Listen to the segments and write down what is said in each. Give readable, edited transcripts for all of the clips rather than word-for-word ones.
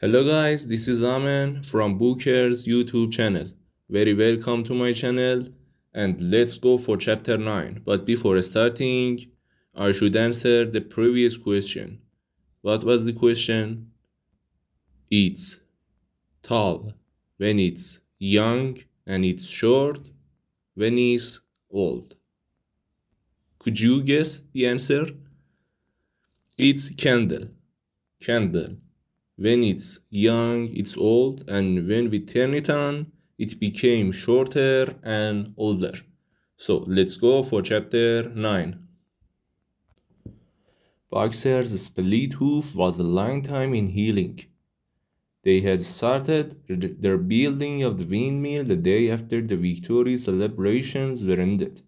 Hello guys, this is Amen from Booker's YouTube channel. Very welcome to my channel and let's go for chapter 9. But before starting, I should answer the previous question. What was the question? It's tall when it's young and it's short when it's old. Could you guess the answer? It's candle. Candle. When it's young, it's old, and when we turn it on, it became shorter and older. So let's go for chapter 9. Boxer's split hoof was a long time in healing. They had started their building of the windmill the day after the victory celebrations were ended.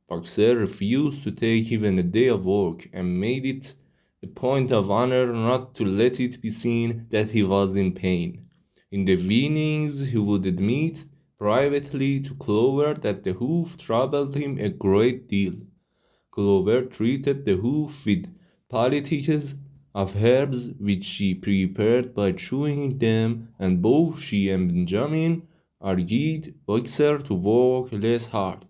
Boxer refused to take even a day of work and made it a point of honor not to let it be seen that he was in pain. In the evenings, he would admit privately to Clover that the hoof troubled him a great deal. Clover treated the hoof with poultices of herbs which she prepared by chewing them, and both she and Benjamin urged Boxer to work less hard.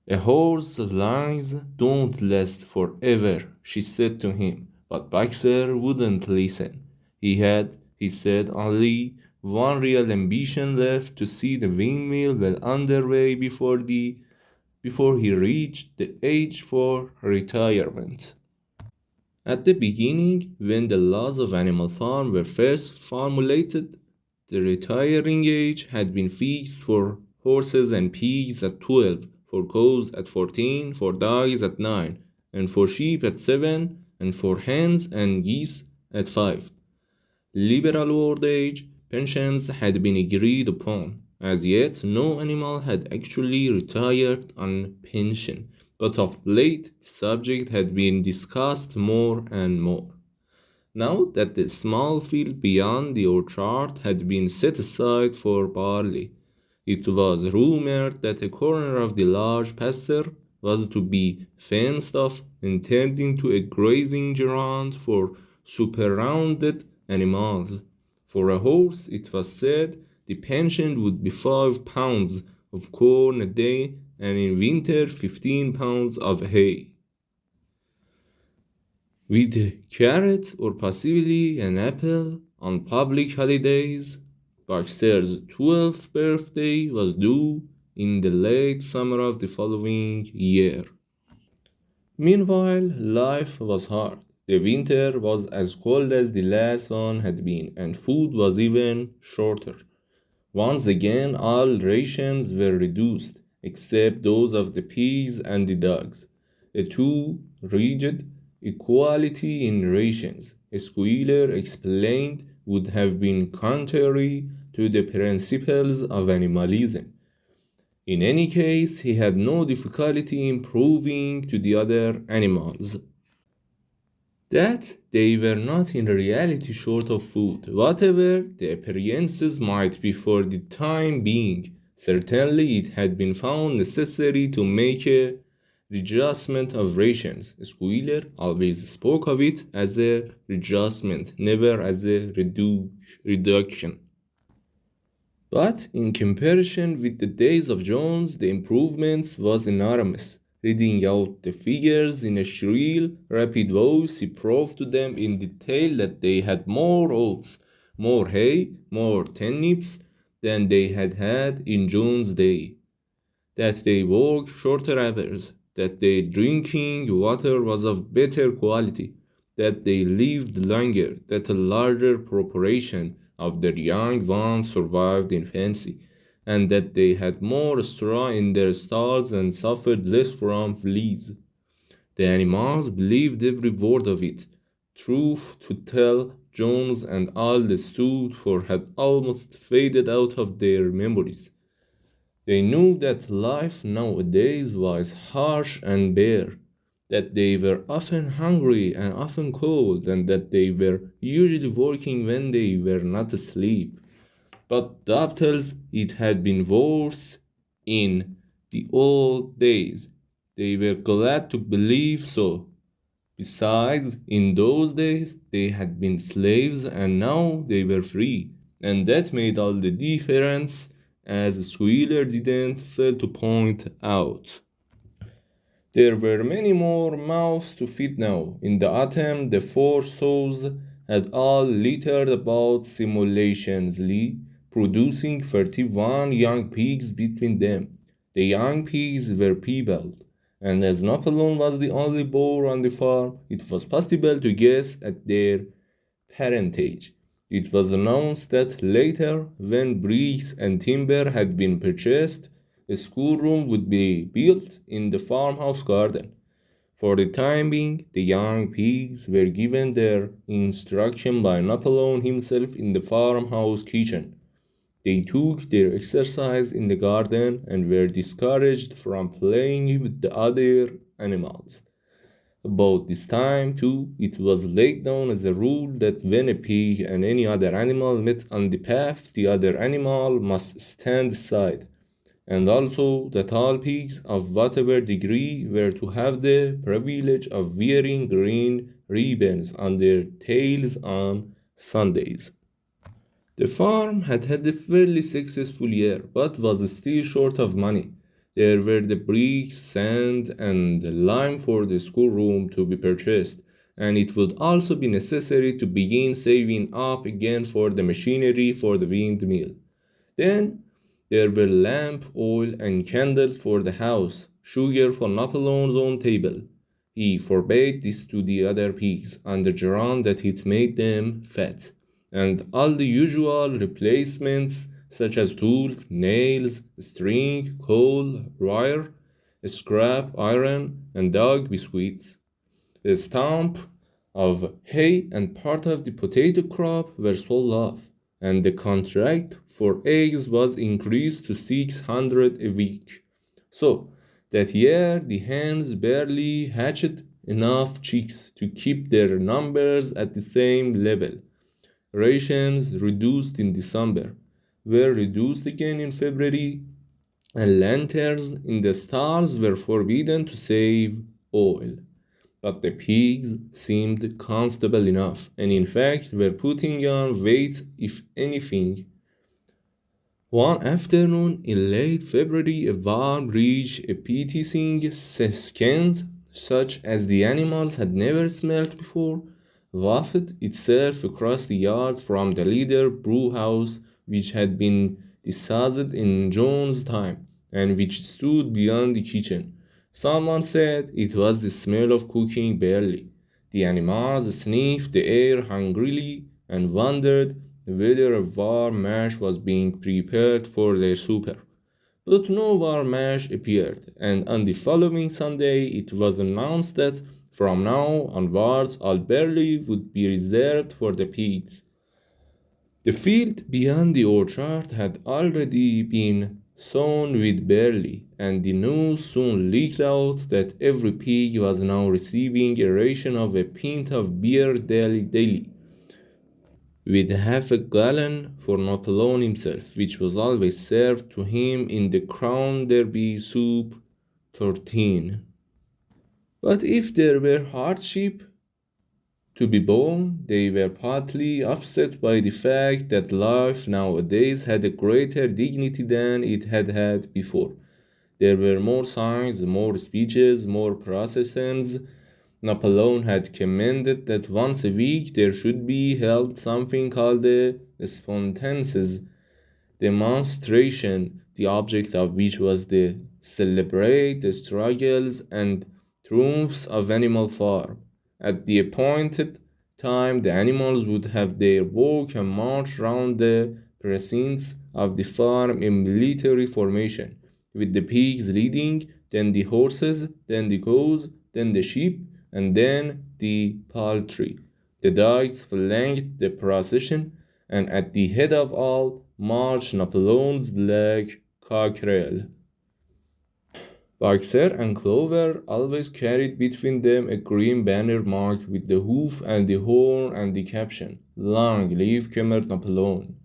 A horse's lungs don't last forever, she said to him, but Boxer wouldn't listen. He said, only one real ambition left: to see the windmill well underway before he reached the age for retirement. At the beginning, when the laws of Animal Farm were first formulated, the retiring age had been fixed for horses and pigs at 12, for cows at 14, for dogs at 9, and for sheep at 7, and for hens and geese at 5. Liberal old age pensions had been agreed upon. As yet, no animal had actually retired on pension, but of late the subject had been discussed more and more. Now that the small field beyond the orchard had been set aside for barley, it was rumored that a corner of the large pasture was to be fenced off and turned into a grazing ground for superrounded animals. For a horse, it was said, the pension would be 5 pounds of corn a day, and in winter 15 pounds of hay. With a carrot or possibly an apple on public holidays. Boxer's 12th birthday was due in the late summer of the following year. Meanwhile, life was hard. The winter was as cold as the last one had been, and food was even shorter. Once again, all rations were reduced, except those of the pigs and the dogs. A too rigid equality in rations, Squealer explained, would have been contrary to the principles of animalism. In any case, he had no difficulty in proving to the other animals that they were not in reality short of food, whatever the appearances might be for the time being. Certainly, it had been found necessary to make a readjustment of rations. Squealer always spoke of it as a readjustment, never as a reduction. But in comparison with the days of Jones, the improvements was enormous. Reading out the figures in a shrill, rapid voice, he proved to them in detail that they had more oats, more hay, more turnips than they had had in Jones' day, that they worked shorter hours, that their drinking water was of better quality, that they lived longer, that a larger proportion of their young ones survived infancy, and that they had more straw in their stalls and suffered less from fleas. The animals believed every word of it. Truth to tell, Jones and all the stood for had almost faded out of their memories. They knew that life nowadays was harsh and bare, that they were often hungry and often cold, and that they were usually working when they were not asleep. But doubtless it had been worse in the old days. They were glad to believe so. Besides, in those days they had been slaves and now they were free, and that made all the difference, as Squealer didn't fail to point out. There were many more mouths to feed now. In the autumn, the four sows had all littered about simultaneously, producing 31 young pigs between them. The young pigs were peopled, and as Napoleon was the only boar on the farm, it was possible to guess at their parentage. It was announced that later, when bricks and timber had been purchased, a schoolroom would be built in the farmhouse garden. For the time being, the young pigs were given their instruction by Napoleon himself in the farmhouse kitchen. They took their exercise in the garden and were discouraged from playing with the other animals. About this time, too, it was laid down as a rule that when a pig and any other animal met on the path, the other animal must stand aside, and also that all pigs of whatever degree were to have the privilege of wearing green ribbons on their tails on Sundays. The farm had had a fairly successful year, but was still short of money. There were the bricks, sand, and the lime for the schoolroom to be purchased, and it would also be necessary to begin saving up again for the machinery for the windmill. Then there were lamp, oil, and candles for the house, sugar for Napoleon's own table. He forbade this to the other pigs on the ground that it made them fat, and all the usual replacements such as tools, nails, string, coal, wire, scrap iron, and dog biscuits. The stump of hay and part of the potato crop were sold off, and the contract for eggs was increased to 600 a week. So that year the hens barely hatched enough chicks to keep their numbers at the same level. Rations reduced in December were reduced again in February, and lanterns in the stars were forbidden to save oil. But the pigs seemed comfortable enough, and in fact were putting on weight if anything. One afternoon in late February, a warm breeze, appetizing scent such as the animals had never smelt before, wafted itself across the yard from the leather brewhouse which had been decised in John's time, and which stood beyond the kitchen. Someone said it was the smell of cooking barley. The animals sniffed the air hungrily and wondered whether a warm mash was being prepared for their supper. But no warm mash appeared, and on the following Sunday it was announced that from now onwards all barley would be reserved for the pigs. The field beyond the orchard had already been sown with barley, and the news soon leaked out that every pig was now receiving a ration of a pint of beer daily, with half a gallon for Napoleon himself, which was always served to him in the Crown Derby soup tureen. But if there were hardship to be borne, they were partly offset by the fact that life nowadays had a greater dignity than it had had before. There were more signs, more speeches, more processions. Napoleon had commanded that once a week there should be held something called the spontaneous demonstration, the object of which was to celebrate the struggles and triumphs of Animal Farm. At the appointed time, the animals would have their walk and march round the precincts of the farm in military formation, with the pigs leading, then the horses, then the cows, then the sheep, and then the poultry. The dogs flanked the procession, and at the head of all marched Napoleon's black cockerel. Boxer and Clover always carried between them a green banner marked with the hoof and the horn and the caption, "Long live Commander Napoleon."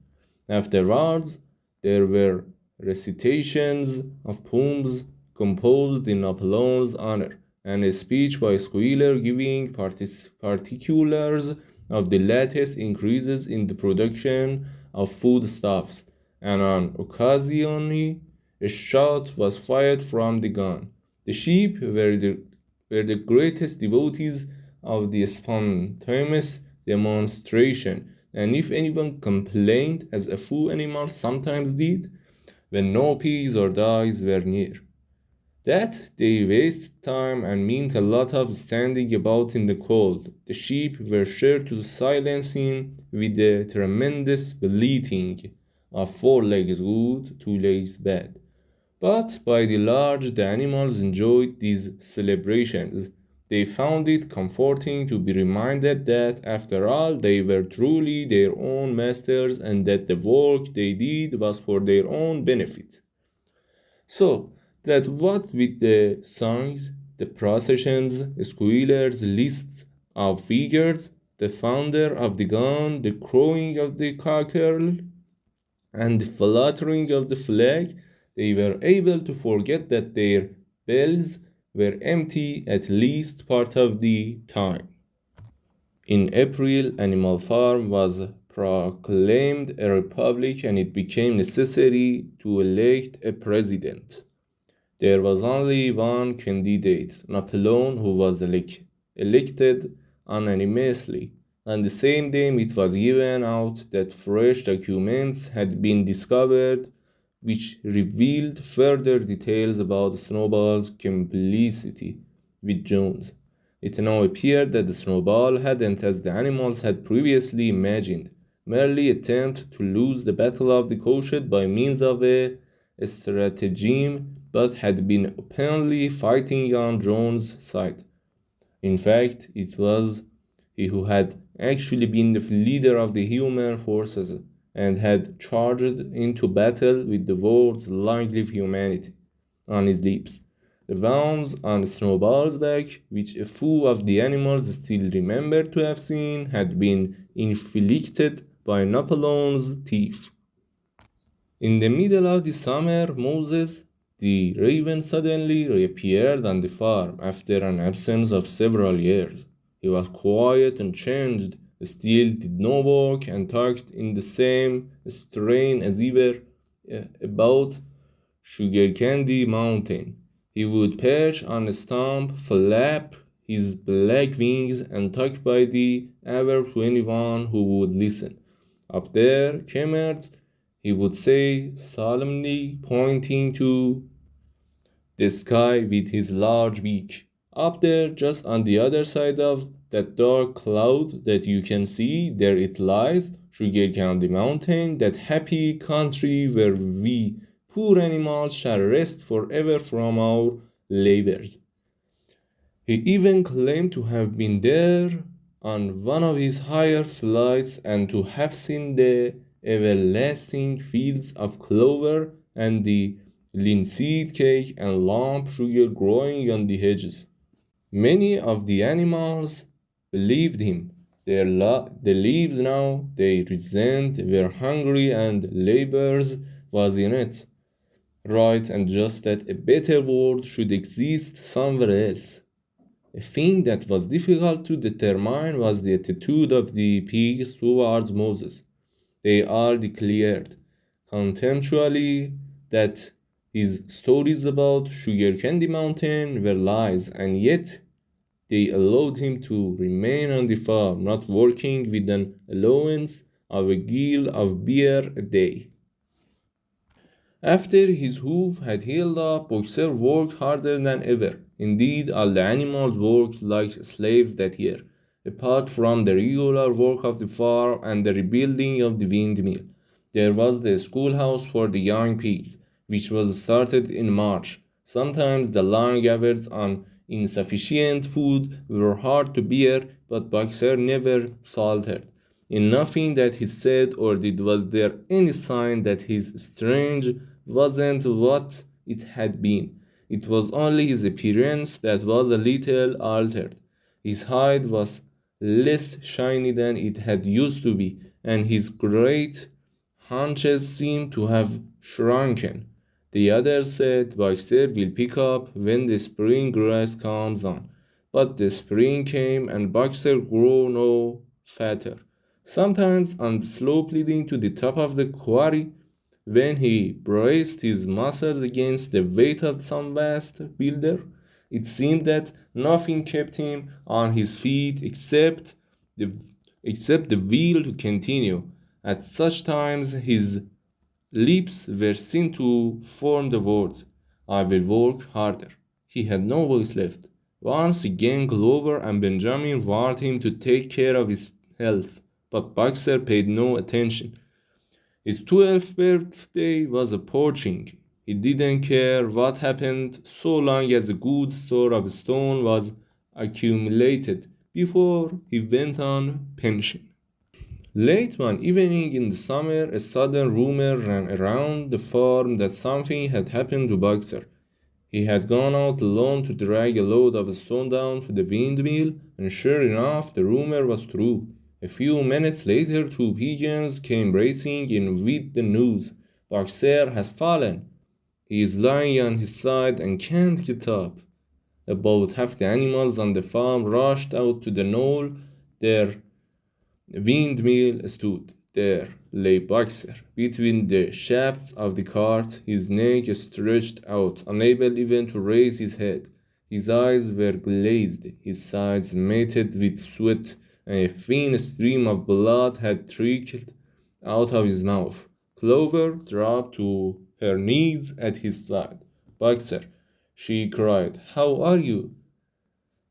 Afterwards, there were recitations of poems composed in Napoleon's honor, and a speech by Squealer giving particulars of the latest increases in the production of foodstuffs, and on occasionally a shot was fired from the gun. The sheep were the greatest devotees of the spontaneous demonstration, and if anyone complained, as a few animals sometimes did, when no pigs or dogs were near, that they wasted time and meant a lot of standing about in the cold, the sheep were sure to silence him with the tremendous bleating of 4 legs good, 2 legs bad. But by and large, the animals enjoyed these celebrations. They found it comforting to be reminded that, after all, they were truly their own masters and that the work they did was for their own benefit. So, that's what with the songs, the processions, squealers, lists of figures, the thunder of the gun, the crowing of the cockerel, and the fluttering of the flag, they were able to forget that their bells were empty at least part of the time. In April, Animal Farm was proclaimed a republic and it became necessary to elect a president. There was only one candidate, Napoleon, who was elected unanimously. On the same day, it was given out that fresh documents had been discovered which revealed further details about Snowball's complicity with Jones. It now appeared that the Snowball hadn't, as the animals had previously imagined, merely attempted to lose the Battle of the Cowshed by means of a stratagem, but had been openly fighting on Jones' side. In fact, it was he who had actually been the leader of the human forces and had charged into battle with the words "Long live humanity" on his lips. The wounds on Snowball's back, which a few of the animals still remembered to have seen, had been inflicted by Napoleon's teeth. In the middle of the summer, Moses, the raven, suddenly reappeared on the farm after an absence of several years. He was quiet and changed, still did no work, and talked in the same strain as ever about Sugar Candy Mountain. He would perch on a stump, flap his black wings, and talk by the hour to anyone who would listen. Up there, comrades, he would say solemnly, pointing to the sky with his large beak. Up there, just on the other side of that dark cloud that you can see, there it lies, Sugar Candy Mountain, that happy country where we poor animals shall rest forever from our labors. He even claimed to have been there on one of his higher flights and to have seen the everlasting fields of clover and the linseed cake and lump sugar growing on the hedges. Many of the animals believed him. The leaves now they resent were hungry and labors was in it, right, and just that a better world should exist somewhere else. A thing that was difficult to determine was the attitude of the pigs towards Moses. They all declared contemptuously that his stories about Sugar Candy Mountain were lies, and yet they allowed him to remain on the farm, not working with an allowance of a gill of beer a day. After his hoof had healed up, Boxer worked harder than ever. Indeed, all the animals worked like slaves that year, apart from the regular work of the farm and the rebuilding of the windmill. There was the schoolhouse for the young pigs, which was started in March. Sometimes the long hours on insufficient food were hard to bear, but Boxer never faltered. In nothing that he said or did was there any sign that his strange wasn't what it had been. It was only his appearance that was a little altered. His hide was less shiny than it had used to be, and his great haunches seemed to have shrunken. The others said Boxer will pick up when the spring grass comes on. But the spring came and Boxer grew no fatter. Sometimes on the slope leading to the top of the quarry, when he braced his muscles against the weight of some vast boulder, it seemed that nothing kept him on his feet the, except the will to continue. At such times his lips were seen to form the words, I will work harder. He had no voice left. Once again Clover and Benjamin warned him to take care of his health, but Boxer paid no attention. His 12th birthday was approaching. He didn't care what happened so long as a good store of stone was accumulated before he went on pension. Late one evening in the summer, a sudden rumor ran around the farm that something had happened to Boxer. He had gone out alone to drag a load of stone down to the windmill, and sure enough, the rumor was true. A few minutes later, two pigeons came racing in with the news. Boxer has fallen. He is lying on his side and can't get up. About half the animals on the farm rushed out to the knoll. Their windmill stood. There lay Boxer, between the shafts of the cart, his neck stretched out, unable even to raise his head. His eyes were glazed, his sides matted with sweat, and a thin stream of blood had trickled out of his mouth. Clover dropped to her knees at his side. Boxer, she cried, how are you?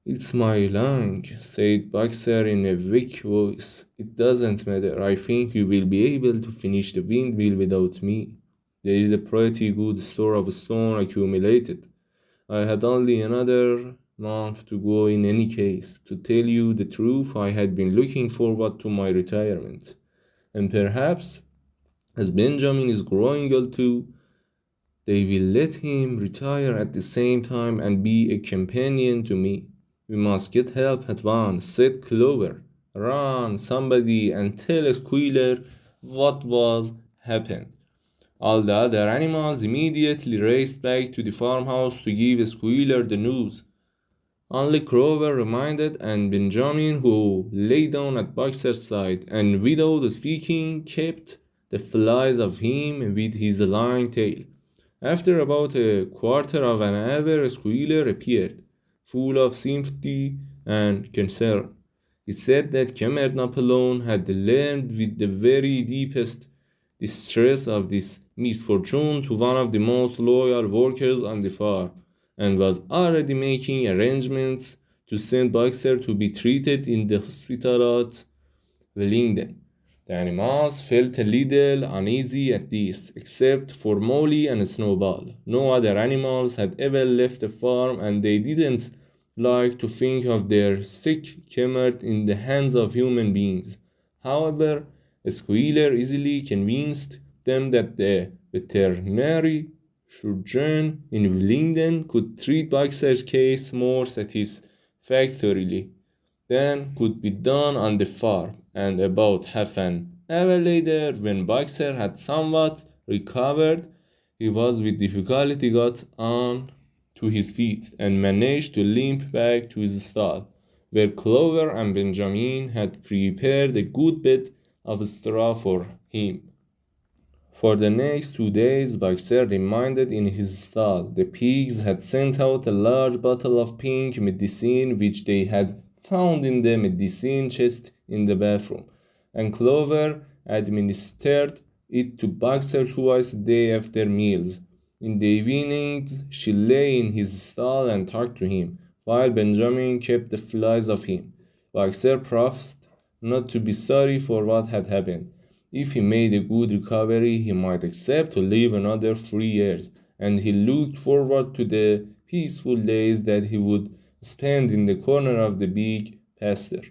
It's my lung, said Boxer in a weak voice. It doesn't matter. I think you will be able to finish the windmill without me. There is a pretty good store of stone accumulated. I had only another month to go in any case. To tell you the truth, I had been looking forward to my retirement. And perhaps, as Benjamin is growing old too, they will let him retire at the same time and be a companion to me. We must get help at once, said Clover. Run, somebody, and tell Squealer what was happened. All the other animals immediately raced back to the farmhouse to give Squealer the news. Only Clover remained, and Benjamin, who lay down at Boxer's side, and without speaking, kept the flies of him with his long tail. After about a quarter of an hour, Squealer appeared, full of sympathy and concern. He said that Comrade Napoleon had learned with the very deepest distress of this misfortune to one of the most loyal workers on the farm, and was already making arrangements to send Boxer to be treated in the hospital at Wellington. The animals felt a little uneasy at this, except for Molly and Snowball. No other animals had ever left the farm, and they didn't like to think of their sick comrade in the hands of human beings. However, Squealer easily convinced them that the veterinary surgeon in Wellington could treat Boxer's case more satisfactorily than could be done on the farm, and about half an hour later, when Boxer had somewhat recovered, he was with difficulty got on to his feet and managed to limp back to his stall, where Clover and Benjamin had prepared a good bed of straw for him. For the next 2 days, Boxer remained in his stall. The pigs had sent out a large bottle of pink medicine which they had found in the medicine chest in the bathroom, and Clover administered it to Boxer twice a day after meals. In the evenings, she lay in his stall and talked to him, while Benjamin kept the flies off him. Boxer promised not to be sorry for what had happened. If he made a good recovery, he might accept to live another 3 years, and he looked forward to the peaceful days that he would spend in the corner of the big pasture.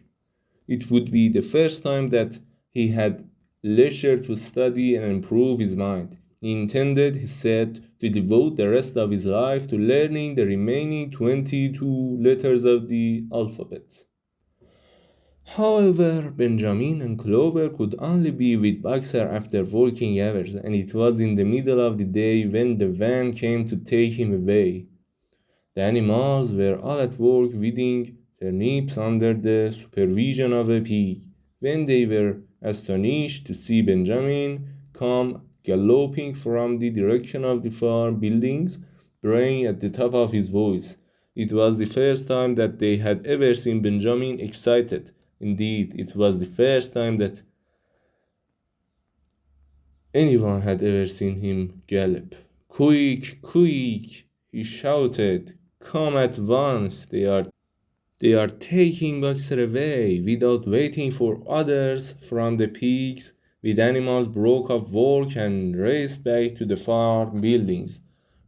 It would be the first time that he had leisure to study and improve his mind. He intended, he said, to devote the rest of his life to learning the remaining 22 letters of the alphabet. However, Benjamin and Clover could only be with Boxer after working hours, and it was in the middle of the day when the van came to take him away. The animals were all at work weeding turnips under the supervision of a pig, when they were astonished to see Benjamin come galloping from the direction of the farm buildings, braying at the top of his voice. It was the first time that they had ever seen Benjamin excited. Indeed, it was the first time that anyone had ever seen him gallop. Quick, quick, he shouted. Come at once, they are taking Boxer away. Without waiting for others from the pigs, the animals broke off work and raced back to the farm buildings.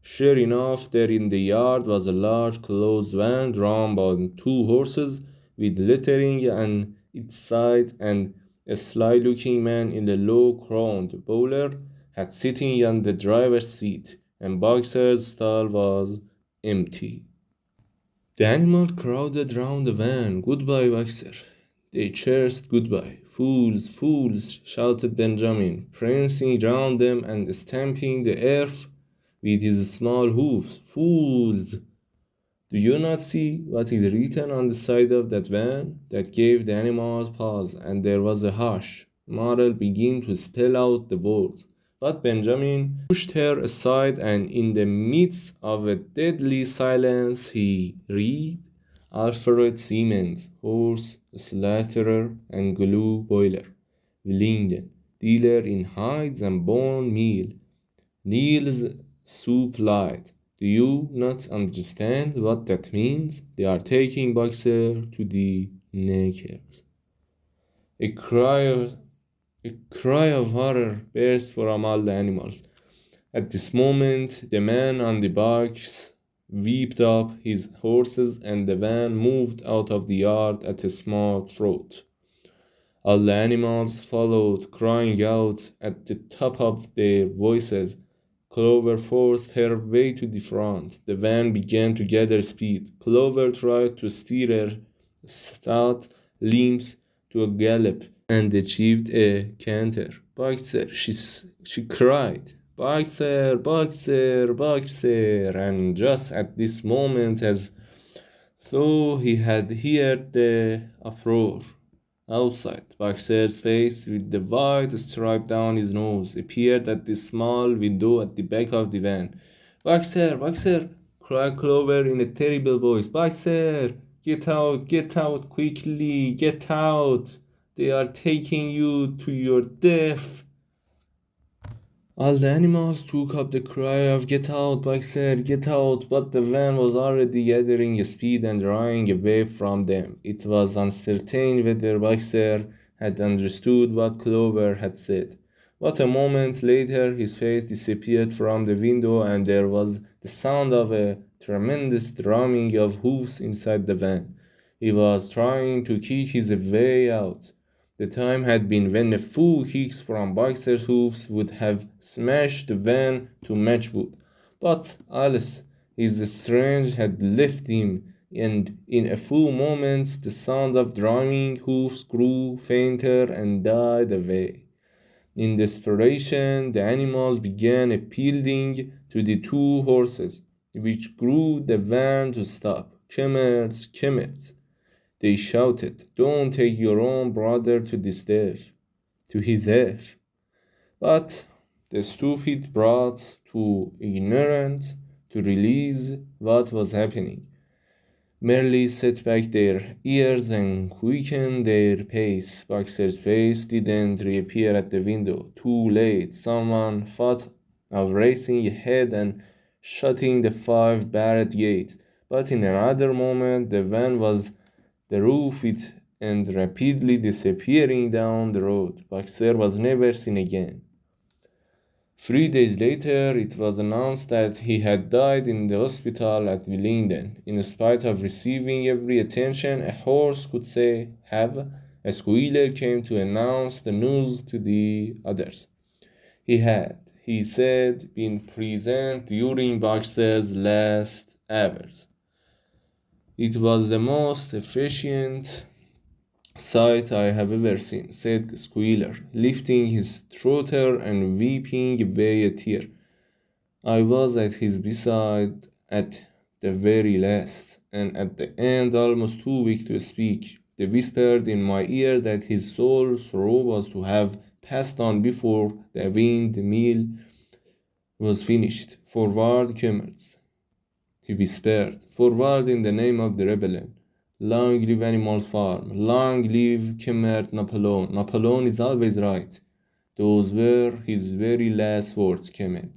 Sure enough, there in the yard was a large closed van drawn by two horses with lettering on its side, and a sly-looking man in a low-crowned bowler hat sitting on the driver's seat, and Boxer's stall was empty. The animals crowded round the van. Goodbye, Boxer. They cheered goodbye. Fools, fools, shouted Benjamin, prancing round them and stamping the earth with his small hoofs. Fools! Do you not see what is written on the side of that van? That gave the animals pause, and there was a hush. Morel began to spell out the words, but Benjamin pushed her aside, and in the midst of a deadly silence, he read Alfred Siemens, horse slaughterer and glue boiler, Willingen, dealer in hides and bone meal, Niels supplied. Do you not understand what that means? They are taking Boxer to the Neckers. A cry of a cry of horror burst from all the animals. At this moment, the man on the box whipped up his horses, and the van moved out of the yard at a small trot. All the animals followed, crying out at the top of their voices. Clover forced her way to the front. The van began to gather speed. Clover tried to steer her stout limbs to a gallop and achieved a canter. Boxer, she cried. Boxer, Boxer, Boxer. And just at this moment, as though he had heard the uproar outside, Boxer's face, with the white stripe down his nose, appeared at the small window at the back of the van. Boxer, Boxer, cried Clover in a terrible voice. Boxer, get out quickly, get out. They are taking you to your death. All the animals took up the cry of get out, Boxer, get out, but the van was already gathering speed and drawing away from them. It was uncertain whether Boxer had understood what Clover had said. But a moment later his face disappeared from the window, and there was the sound of a tremendous drumming of hoofs inside the van. He was trying to kick his way out. The time had been when a few kicks from Boxer's hoofs would have smashed the van to matchwood. But Alice, his strength had left him, and in a few moments the sound of drumming hoofs grew fainter and died away. In desperation, the animals began appealing to the two horses, which grew the van to stop. Commerce, commerce, they shouted, don't take your own brother to his death. To his death. But the stupid brats, too ignorant to realize what was happening, merely set back their ears and quickened their pace. Boxer's face didn't reappear at the window. Too late. Someone thought of racing ahead and shutting the 5-barred gate. But in another moment, the van was the roof it and rapidly disappearing down the road. Boxer was never seen again. 3 days later, it was announced that he had died in the hospital at Willingen. In spite of receiving every attention a horse could have, a squealer came to announce the news to the others. He had, he said, been present during Boxer's last hours. It was the most efficient sight I have ever seen, said Squealer, lifting his trotter and weeping away a tear. I was at his bedside at the very last, and at the end almost too weak to speak. They whispered in my ear that his sole sorrow was to have passed on before the windmill was finished. Forward, comrades, he whispered. Forward in the name of the rebellion. Long live Animal Farm. Long live Comrade Napoleon. Napoleon is always right. Those were his very last words, comrade.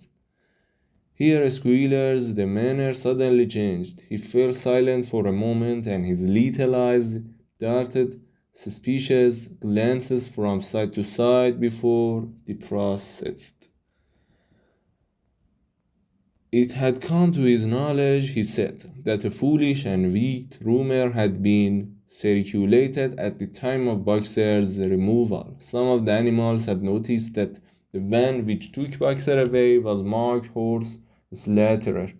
Here, Squealers, the manner suddenly changed. He fell silent for a moment, and his little eyes darted suspicious glances from side to side before they processed. It had come to his knowledge, he said, that a foolish and weak rumor had been circulated at the time of Boxer's removal. Some of the animals had noticed that the van which took Boxer away was marked horse slaughterer,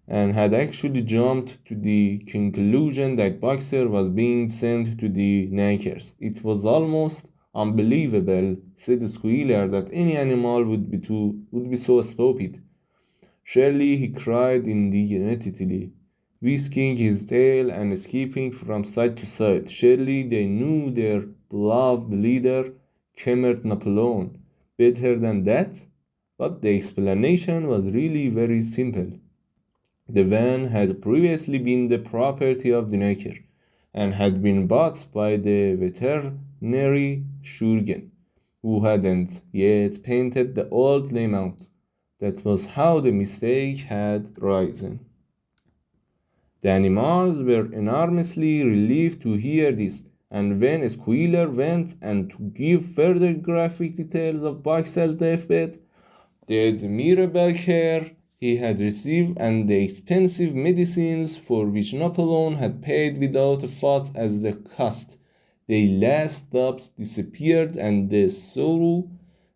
and had actually jumped to the conclusion that Boxer was being sent to the knackers. It was almost unbelievable, said Squealer, that any animal would be so stupid. Surely, he cried indignantly, whisking his tail and skipping from side to side. Surely they knew their beloved leader, Comrade Napoleon, better than that? But the explanation was really very simple. The van had previously been the property of the knacker, and had been bought by the veterinary surgeon, who hadn't yet painted the old name out. That was how the mistake had arisen. The animals were enormously relieved to hear this, and when Squealer went and to give further graphic details of Boxer's deathbed, the admirable care he had received, and the expensive medicines for which Napoleon had paid without a thought as the cost, the last doubts disappeared, and the sorrow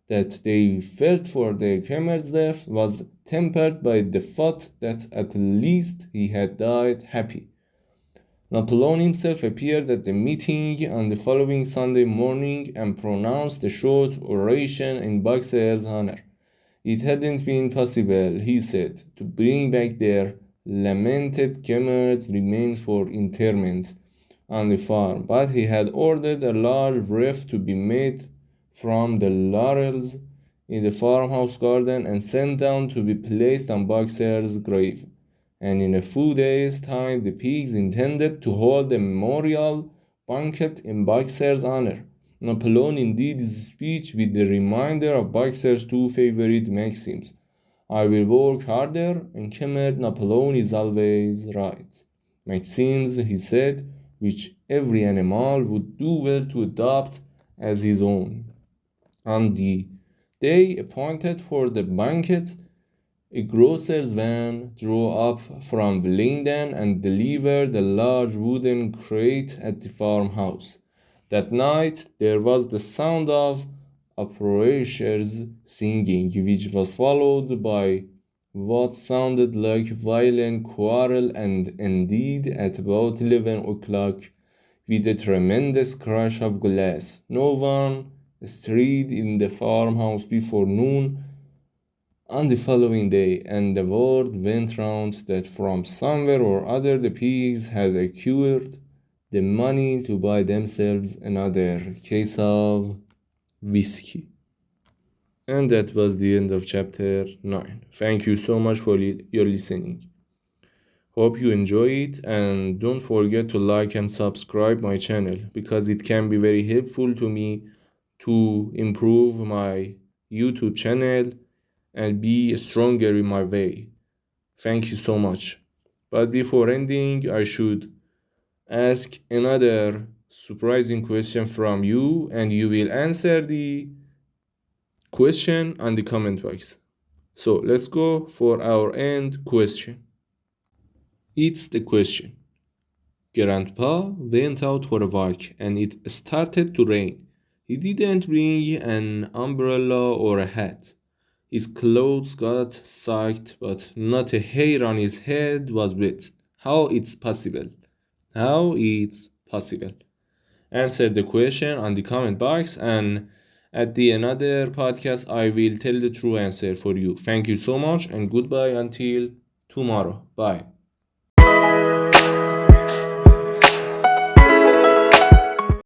that they felt for their comrade's death was tempered by the thought that at least he had died happy. Napoleon himself appeared at the meeting on the following Sunday morning and pronounced a short oration in Boxer's honor. It hadn't been possible, he said, to bring back their lamented comrade's remains for interment on the farm, but he had ordered a large wreath to be made from the laurels in the farmhouse garden and sent down to be placed on Boxer's grave. And in a few days' time, the pigs intended to hold a memorial banquet in Boxer's honor. Napoleon ended his speech with the reminder of Boxer's two favorite maxims: I will work harder, and Comrade Napoleon is always right. Maxims, he said, which every animal would do well to adopt as his own. On the day appointed for the banquet, a grocer's van drove up from Linden and delivered a large wooden crate at the farmhouse. That night there was the sound of uproarious singing, which was followed by what sounded like a violent quarrel, and ended at about 11 o'clock with a tremendous crash of glass. No one stirred in the farmhouse before noon on the following day, and the word went round that from somewhere or other the pigs had acquired the money to buy themselves another case of whiskey. And that was the end of chapter 9. Thank you so much for your listening. Hope you enjoy it, and don't forget to like and subscribe my channel, because it can be very helpful to me to improve my YouTube channel and be stronger in my way. Thank you so much. But before ending, I should ask another surprising question from you, and you will answer the question on the comment box. So let's go for our end question. It's the question. Grandpa went out for a walk and it started to rain. He didn't bring an umbrella or a hat. His clothes got soaked, but not a hair on his head was wet. How it's possible? How it's possible? answer the question on the comment box, and at the another podcast I will tell the true answer for you. Thank you so much and goodbye until tomorrow. Bye.